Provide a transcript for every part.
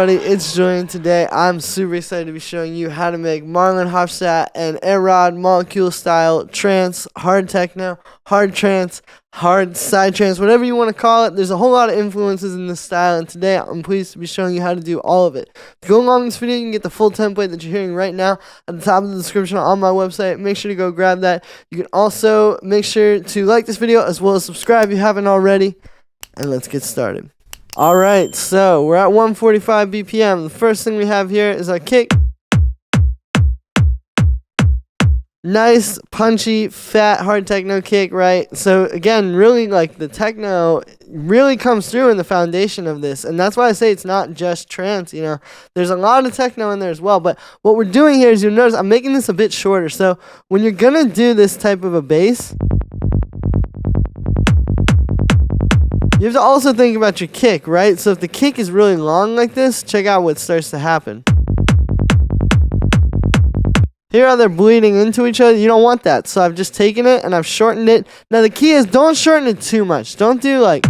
everybody, it's Julian. Today I'm super excited to be showing you how to make Marlon, Hoffstadt, and Airod molecule style trance, hard techno, hard trance, hard side trance, whatever you want to call it. There's a whole lot of influences in this style, and today I'm pleased to be showing you how to do all of it. To go along with this video, you can get the full template that you're hearing right now at the top of the description on my website. Make sure to go grab that. You can also make sure to like this video as well as subscribe if you haven't already, and let's get started. Alright, so we're at 145 BPM. The first thing we have here is our kick. Nice, punchy, fat, hard techno kick, right? So again, really like the techno really comes through in the foundation of this. And that's why I say it's not just trance, you know. There's a lot of techno in there as well. But what we're doing here is you'll notice I'm making this a bit shorter. So when you're going to do this type of a bass, you have to also think about your kick, right? So if the kick is really long like this, check out what starts to happen. Here how they're bleeding into each other. You don't want that. So I've just taken it and I've shortened it. Now the key is don't shorten it too much. Don't do like,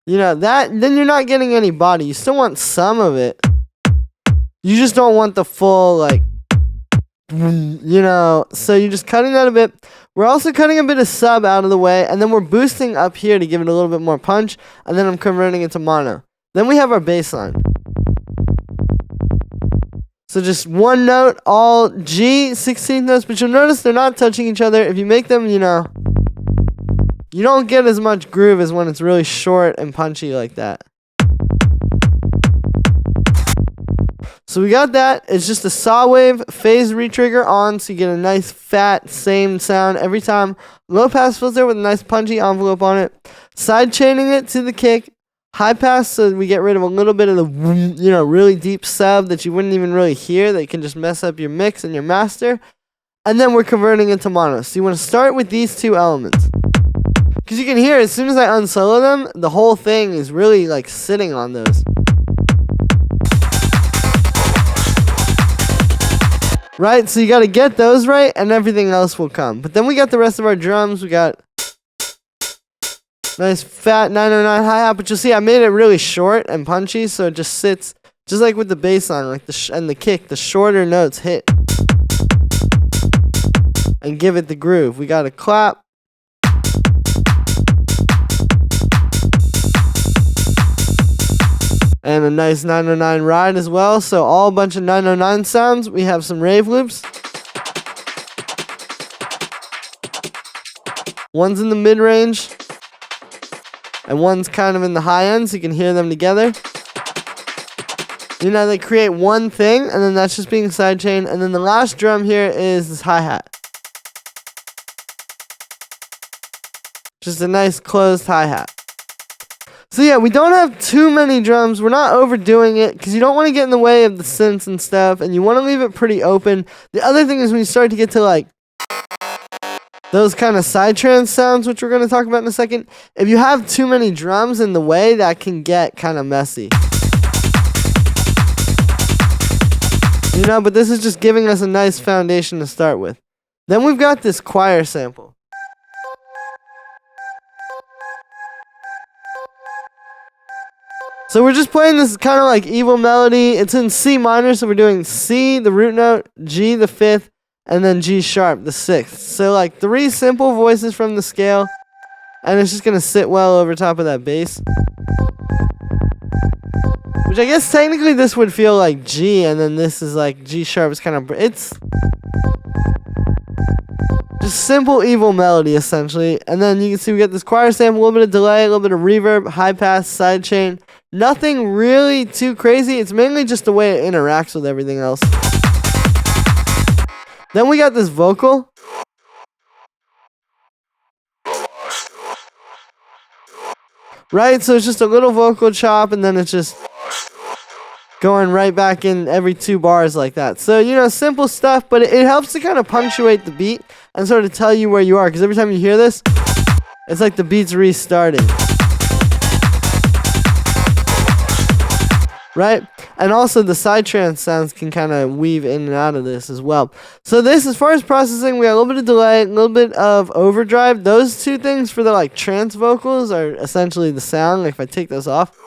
you know, that. Then you're not getting any body. You still want some of it. You just don't want the full like, you know. So you're just cutting that a bit. We're also cutting a bit of sub out of the way, and then we're boosting up here to give it a little bit more punch, and then I'm converting it to mono. Then we have our bass line. So just one note, all G, 16th notes, but you'll notice they're not touching each other. If you make them, you know, you don't get as much groove as when it's really short and punchy like that. So we got that. It's just a saw wave phase retrigger on, so you get a nice fat same sound every time. Low pass filter with a nice punchy envelope on it. Side chaining it to the kick. High pass, so we get rid of a little bit of the, you know, really deep sub that you wouldn't even really hear, that can just mess up your mix and your master. And then we're converting it to mono. So you want to start with these two elements, because you can hear as soon as I unsolo them, the whole thing is really like sitting on those. Right, so you got to get those right, and everything else will come. But then we got the rest of our drums. We got nice fat 909 hi-hat, but you'll see I made it really short and punchy, so it just sits just like with the bass line, like and the kick. The shorter notes hit and give it the groove. We got a clap. And a nice 909 ride as well. So all a bunch of 909 sounds. We have some rave loops. One's in the mid-range. And one's kind of in the high end, so you can hear them together. You know, they create one thing, and then that's just being sidechained. And then the last drum here is this hi-hat. Just a nice closed hi-hat. So yeah, we don't have too many drums. We're not overdoing it because you don't want to get in the way of the synths and stuff, and you want to leave it pretty open. The other thing is when you start to get to like those kind of side trance sounds, which we're going to talk about in a second, if you have too many drums in the way, that can get kind of messy. You know, but this is just giving us a nice foundation to start with. Then we've got this choir sample. So we're just playing this kind of like evil melody. It's in C minor, so we're doing C, the root note, G, the 5th, and then G sharp, the 6th. So like 3 simple voices from the scale, and it's just going to sit well over top of that bass. Which I guess technically this would feel like G, and then this is like G sharp. It's kind of, it's just simple evil melody essentially. And then you can see we got this choir sample, a little bit of delay, a little bit of reverb, high pass, sidechain. Nothing really too crazy. It's mainly just the way it interacts with everything else. Then we got this vocal. Right, so it's just a little vocal chop, and then it's just going right back in every 2 bars like that. So, you know, simple stuff, but it helps to kind of punctuate the beat and sort of tell you where you are, because every time you hear this, it's like the beat's restarting. Right? And also the side trance sounds can kind of weave in and out of this as well. So this, as far as processing, we got a little bit of delay, a little bit of overdrive. Those two things for the like trance vocals are essentially the sound. Like if I take those off,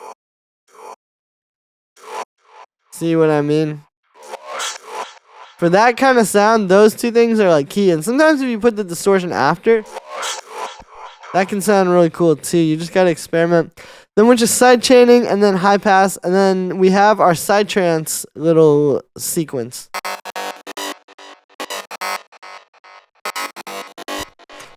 See what I mean? For that kind of sound, those two things are like key. And sometimes if you put the distortion after, that can sound really cool too. You just gotta experiment. Then we're just side chaining and then high pass, and then we have our side trance little sequence.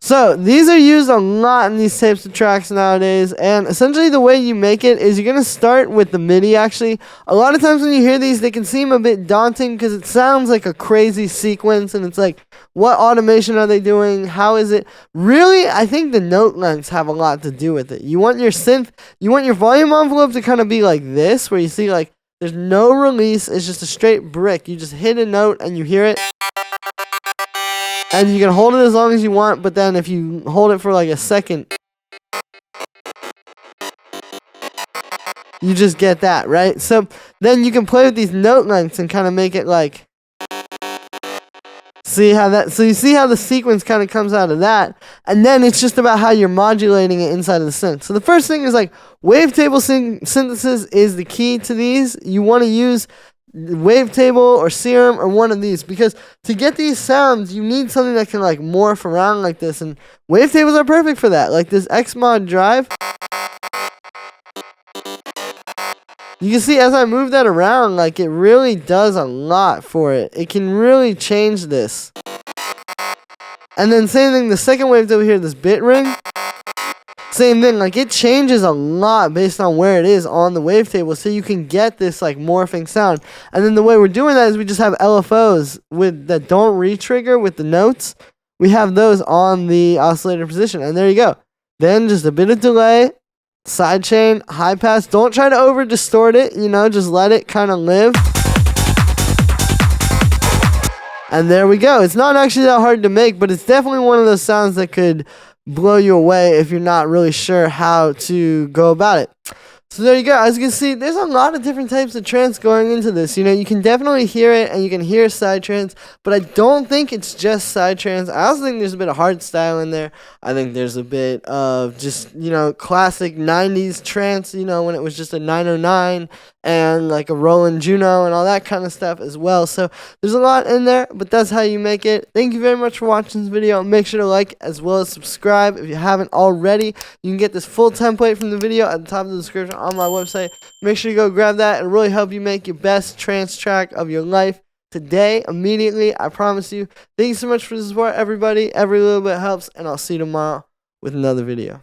So these are used a lot in these types of tracks nowadays, and essentially the way you make it is you're gonna start with the MIDI. Actually, a lot of times when you hear these, they can seem a bit daunting because it sounds like a crazy sequence, and it's like, what automation are they doing? How is it? Really, I think the note lengths have a lot to do with it. You want your synth, you want your volume envelope to kind of be like this, where you see like there's no release, it's just a straight brick. You just hit a note and you hear it. And you can hold it as long as you want, but then if you hold it for like a second, you just get that, right? So then you can play with these note lengths and kind of make it like, so you see how the sequence kind of comes out of that, and then it's just about how you're modulating it inside of the synth. So the first thing is like wavetable synthesis is the key to these. You want to use wavetable or serum or one of these, because to get these sounds you need something that can like morph around like this, and wavetables are perfect for that. Like this Xmod drive, you can see as I move that around, like it really does a lot for it. It can really change this. And then same thing, the second wavetable here, this bit ring, same thing, like it changes a lot based on where it is on the wavetable, so you can get this like morphing sound. And then the way we're doing that is we just have LFOs with that don't re-trigger with the notes. We have those on the oscillator position, and there you go. Then just a bit of delay, sidechain, high pass. Don't try to over distort it, you know, just let it kind of live. And there we go. It's not actually that hard to make, but it's definitely one of those sounds that could blow you away if you're not really sure how to go about it. So there you go. As you can see, there's a lot of different types of trance going into this. You know, you can definitely hear it, and you can hear side trance, but I don't think it's just side trance. I also think there's a bit of hard style in there. I think there's a bit of just, you know, classic 90s trance, you know, when it was just a 909 and like a Roland Juno and all that kind of stuff as well. So there's a lot in there, but that's how you make it. Thank you very much for watching this video. Make sure to like as well as subscribe if you haven't already. You can get this full template from the video at the top of the description on my website. Make sure you go grab that. It'll really help you make your best trance track of your life today, immediately. I promise you. Thank you so much for the support, everybody. Every little bit helps, and I'll see you tomorrow with another video.